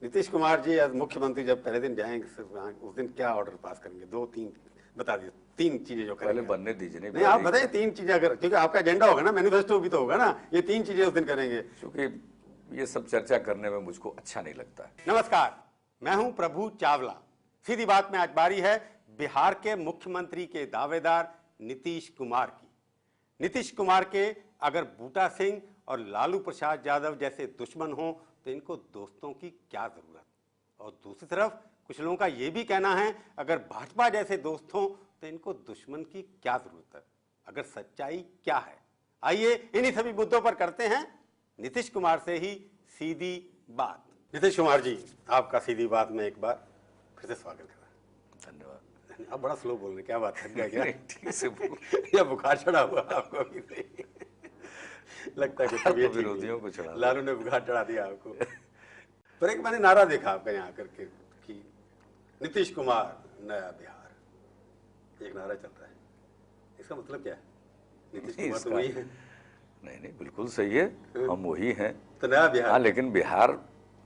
नीतीश कुमार जी आज मुख्यमंत्री जब पहले दिन जाएंगे उस दिन क्या ऑर्डर पास करेंगे? दो तीन बता दीजिए, तीन चीजें जो पहले करेंगे। बनने दीजिए। नहीं आप बताइए तीन चीजें, अगर क्योंकि आपका एजेंडा होगा ना, मैनिफेस्टो भी तो होगा ना, ये तीन चीजें उस दिन करेंगे। क्योंकि ये सब चर्चा करने में मुझको अच्छा नहीं लगता है। नमस्कार, मैं हूं प्रभु चावला। सीधी बात में आज बारी है बिहार के मुख्यमंत्री के दावेदार नीतीश कुमार की। नीतीश कुमार के अगर बूटा सिंह और लालू प्रसाद यादव जैसे दुश्मन हों तो इनको दोस्तों की क्या जरूरत। और दूसरी तरफ कुछ लोगों का यह भी कहना है अगर भाजपा जैसे दोस्त हों तो इनको दुश्मन की क्या जरूरत है। अगर सच्चाई क्या है, आइए इन्हीं सभी मुद्दों पर करते हैं नीतीश कुमार से ही सीधी बात। नीतीश कुमार जी, आपका सीधी बात में एक बार फिर से स्वागत करा। धन्यवाद। आप बड़ा स्लो बोल रहे, क्या बात है? क्या ठीक से बोल। या बुखार चढ़ा हुआ आपको? अभी नहीं लगता है कि तो विरोधियों को चढ़ा, लालू ने बुखार चढ़ा दिया आपको। पर एक मैंने नारा देखा आपका यहाँ करके कि नीतीश कुमार नया बिहार, एक नारा चल रहा है, इसका मतलब क्या है? नीतीश कुमार तो वही है। नहीं, बिल्कुल सही है, हम वही हैं। तो नया बिहार, हाँ, लेकिन बिहार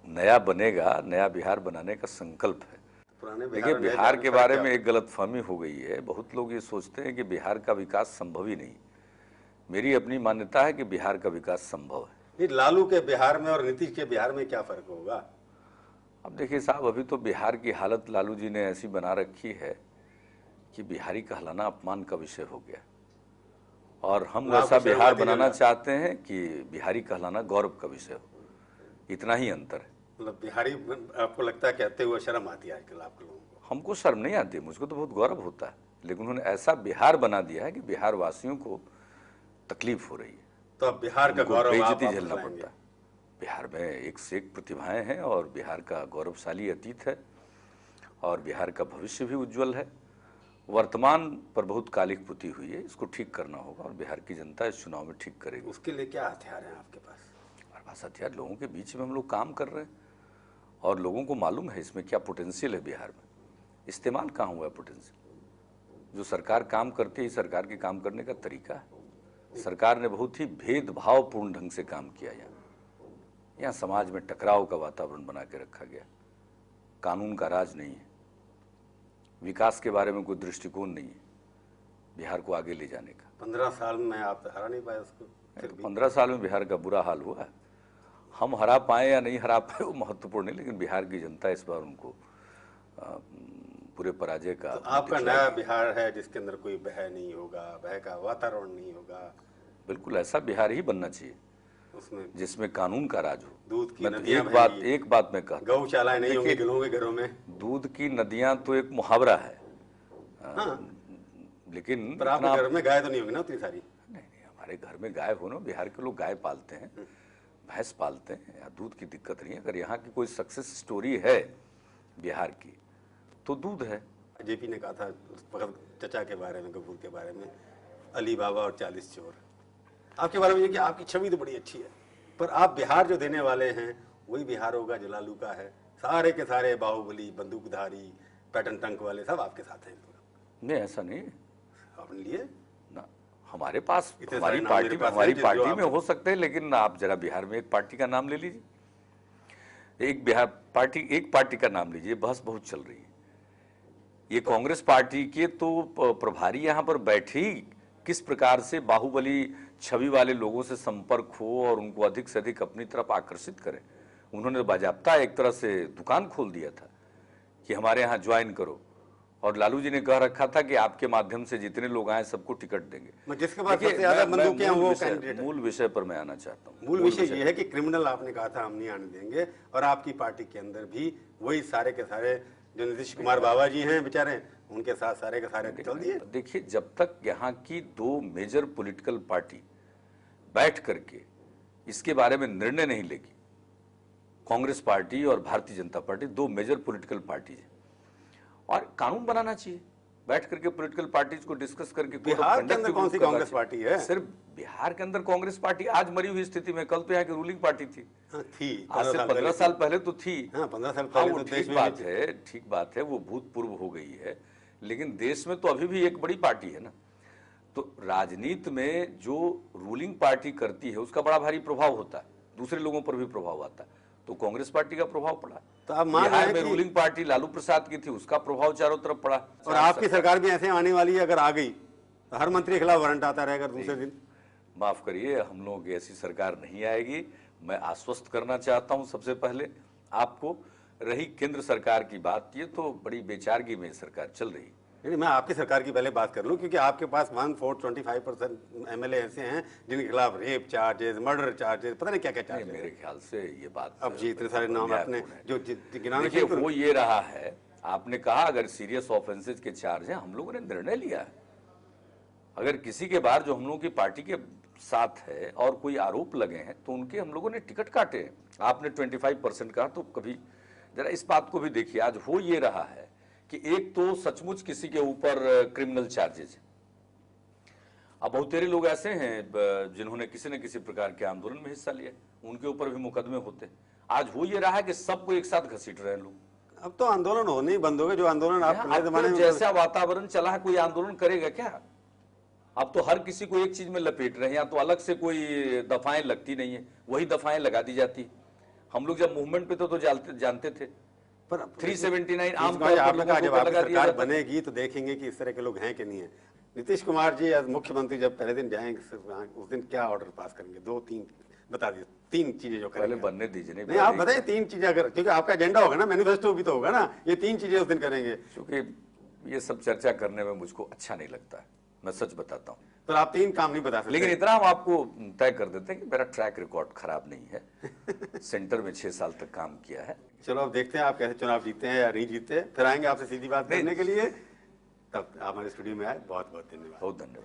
नया बनेगा, नया बिहार बनाने का संकल्प है। पुराने देखिए, बिहार के बारे में एक गलतफहमी हो गई है। बहुत लोग ये सोचते हैं कि बिहार का विकास संभव ही नहीं। मेरी अपनी मान्यता है कि बिहार का विकास संभव है। लालू के बिहार में और नीतीश के बिहार में क्या फर्क होगा? अब देखिए साहब, अभी तो बिहार की हालत लालू जी ने ऐसी बना रखी है कि बिहारी कहलाना अपमान का विषय हो गया। और हम वैसा बिहार बनाना चाहते हैं कि बिहारी कहलाना गौरव का विषय हो। इतना ही अंतर है। मतलब बिहारी आपको लगता है कहते हुए शर्म आती है आजकल आप लोगों को? हमको शर्म नहीं आती, मुझको तो बहुत गौरव होता है। लेकिन उन्होंने ऐसा बिहार बना दिया है कि बिहार वासियों को तकलीफ हो रही है। तो अब बिहार का गौरव बेइज्जती झेलना पड़ता है। बिहार में एक से एक प्रतिभाएं हैं और बिहार का गौरवशाली अतीत है और बिहार का भविष्य भी उज्जवल है। वर्तमान पर बहुत कालिक पुती हुई है, इसको ठीक करना होगा और बिहार की जनता इस चुनाव में ठीक करेगी। उसके लिए क्या हथियार हैं आपके पास? हमारे पास हथियार, लोगों के बीच में हम लोग काम कर रहे हैं और लोगों को मालूम है इसमें क्या पोटेंशियल है बिहार में। इस्तेमाल कहाँ हुआ है पोटेंशियल? जो सरकार काम करती है, सरकार के काम करने का तरीका है। सरकार ने बहुत ही भेदभावपूर्ण ढंग से काम किया। यहाँ समाज में टकराव का वातावरण बना के रखा गया। कानून का राज नहीं है, विकास के बारे में कोई दृष्टिकोण नहीं है बिहार को आगे ले जाने का। 15 साल में आप हरा नहीं पाए उसको? 15 साल में बिहार का बुरा हाल हुआ है। हम हरा पाए या नहीं हरा पाए वो महत्वपूर्ण नहीं, लेकिन बिहार की जनता इस बार उनको पूरे पराजय का। तो आपका नया बिहार है जिसके अंदर कोई भय नहीं होगा, भय का वातावरण नहीं होगा। बिल्कुल ऐसा बिहार ही बनना चाहिए उसमें जिसमें कानून का राज हो। दूध की मैं तो नदियां एक बात मैं कहता, गौशालाएं नहीं होंगी लोगों के घरों में। दूध की नदियां तो एक मुहावरा है। हाँ, लेकिन पर आपके घर में गाय तो नहीं होगी ना उतनी सारी? नहीं, हमारे घर में गाय हो ना, बिहार के लोग गाय पालते हैं, भैंस पालते हैं, या दूध की दिक्कत नहीं है। अगर यहाँ की कोई सक्सेस स्टोरी है बिहार की तो दूध है। जेपी ने कहा था उस वक्त चचा के बारे में, कपूर के बारे में, अली बाबा और 40 चोर। आपके बारे में ये कि आपकी छवि तो बड़ी अच्छी है, पर आप बिहार जो देने वाले हैं वही बिहार होगा जो लालू का है। सारे के सारे बाहुबली, बंदूकधारी, पैटर्न टंक वाले सब आपके साथ हैं। नहीं, ऐसा नहीं अपने लिए ना। हमारे पास हमारी पार्टी में हो सकते हैं, लेकिन आप जरा बिहार में एक पार्टी का नाम ले लीजिए। एक पार्टी का नाम लीजिए। बहस बहुत चल रही है। ये कांग्रेस पार्टी के तो प्रभारी यहाँ पर बैठे ही किस प्रकार से बाहुबली छवि वाले लोगों से संपर्क हो और उनको अधिक से अधिक अपनी तरफ आकर्षित करें। उन्होंने बाजाप्ता एक तरह से दुकान खोल दिया था कि हमारे यहाँ ज्वाइन करो, और लालू जी ने कह रखा था कि आपके माध्यम से जितने लोग आए सबको टिकट देंगे। जिसके पास सबसे ज्यादा बंदूकें हैं वो कैंडिडेट है। मूल विषय पर मैं आना चाहता हूँ। मूल विषय ये है कि क्रिमिनल आपने कहा था हम नहीं आने देंगे, और आपकी पार्टी के अंदर भी वही सारे के सारे जो नीतीश कुमार बाबा जी हैं बेचारे, उनके साथ सारे के सारे चल दिए। देखिए, जब तक यहाँ की दो मेजर पॉलिटिकल पार्टी बैठ करके इसके बारे में निर्णय नहीं लेगी, कांग्रेस पार्टी और भारतीय जनता पार्टी दो मेजर पॉलिटिकल पार्टी है, और कानून बनाना चाहिए बैठ करके पॉलिटिकल पार्टीज को डिस्कस करके। बिहार के अंदर कौन सी कांग्रेस पार्टी है? सिर्फ बिहार के अंदर कांग्रेस पार्टी आज मरी हुई स्थिति में, कल तो यहाँ की रूलिंग पार्टी थी। हाँ, थी। आज से 15 साल पहले तो थी। हाँ, 15 साल पहले तो ठीक बात है, वो भूतपूर्व हो गई है, लेकिन देश में तो अभी भी एक बड़ी पार्टी है ना। तो राजनीति में जो रूलिंग पार्टी करती है उसका बड़ा भारी प्रभाव होता है, दूसरे लोगों पर भी प्रभाव आता है। तो कांग्रेस पार्टी का प्रभाव पड़ा। तो आप मान रहे बिहार हैं में कि रूलिंग पार्टी लालू प्रसाद की थी, उसका प्रभाव चारों तरफ पड़ा। और आपकी सरकार भी ऐसे आने वाली है, अगर आ गई तो हर मंत्री के खिलाफ वारंट आता रहेगा दूसरे दिन। माफ करिए, हम लोगों की ऐसी सरकार नहीं आएगी। मैं आश्वस्त करना चाहता हूं सबसे पहले आपको। रही केंद्र सरकार की बात, ये तो बड़ी बेचारगी में सरकार चल रही। नहीं, मैं आपकी सरकार की पहले बात कर लूं, क्योंकि आपके पास 1/4 25% MLA ऐसे हैं जिनके खिलाफ रेप चार्जेस, मर्डर चार्जेस, पता नहीं क्या क्या चार्जेस। मेरे ख्याल से ये बात अब जी इतने सारे नाम आपने जो गिनाने देखिए, वो ये रहा है, आपने कहा अगर सीरियस ऑफेंसेज के चार्ज हैं, हम लोगों ने निर्णय लिया है। अगर किसी के बाहर जो हम लोगों की पार्टी के साथ है और कोई आरोप लगे हैं तो उनके हम लोगों ने टिकट काटे हैं। आपने 25% कहा, तो कभी जरा इस बात को भी देखिए। आज हो ये रहा है कि एक तो सचमुच किसी के ऊपर क्रिमिनल चार्जेज, अब बहुतेरे लोग ऐसे हैं जिन्होंने किसी न किसी प्रकार के आंदोलन में हिस्सा लिया, उनके ऊपर भी मुकदमे होते। आज हो ये रहा है कि सबको एक साथ घसीट रहे हैं लोग। अब तो आंदोलन होने ही बंद हो गए, जो आंदोलन आप नए अब जमाने तो में जैसा वातावरण चला है, कोई आंदोलन करेगा क्या? अब तो हर किसी को एक चीज में लपेट रहे हैं, या तो अलग से कोई दफाएं लगती नहीं है, वही दफाएं लगा दी जाती। हम लोग जब मूवमेंट पे तो जानते थे, पर 379 आम आपने कहा जब आपकी सरकार बनेगी तो देखेंगे कि इस तरह के लोग हैं कि नहीं है। नीतीश कुमार जी आज मुख्यमंत्री जब पहले दिन जाएंगे उस दिन क्या ऑर्डर पास करेंगे? 2-3 बता दीजिए, 3 चीजें जो पहले करेंगे। बनने दीजिए। नहीं, आप बताइए 3 चीजें, अगर क्योंकि आपका एजेंडा होगा ना, मैनिफेस्टो भी तो होगा ना, ये 3 चीजें उस दिन करेंगे। क्योंकि ये सब चर्चा करने में मुझको अच्छा नहीं लगता है, मैं सच बताता हूँ। तो आप 3 काम नहीं बता सकते। लेकिन इतना हम आपको तय कर देते हैं कि मेरा ट्रैक रिकॉर्ड खराब नहीं है। सेंटर में 6 साल तक काम किया है। चलो अब देखते हैं आप कैसे चुनाव जीतते हैं या नहीं जीतते। फिर आएंगे आपसे सीधी बात करने के लिए। तब आप हमारे स्टूडियो में आए, बहुत बहुत धन्यवाद। बहुत धन्यवाद।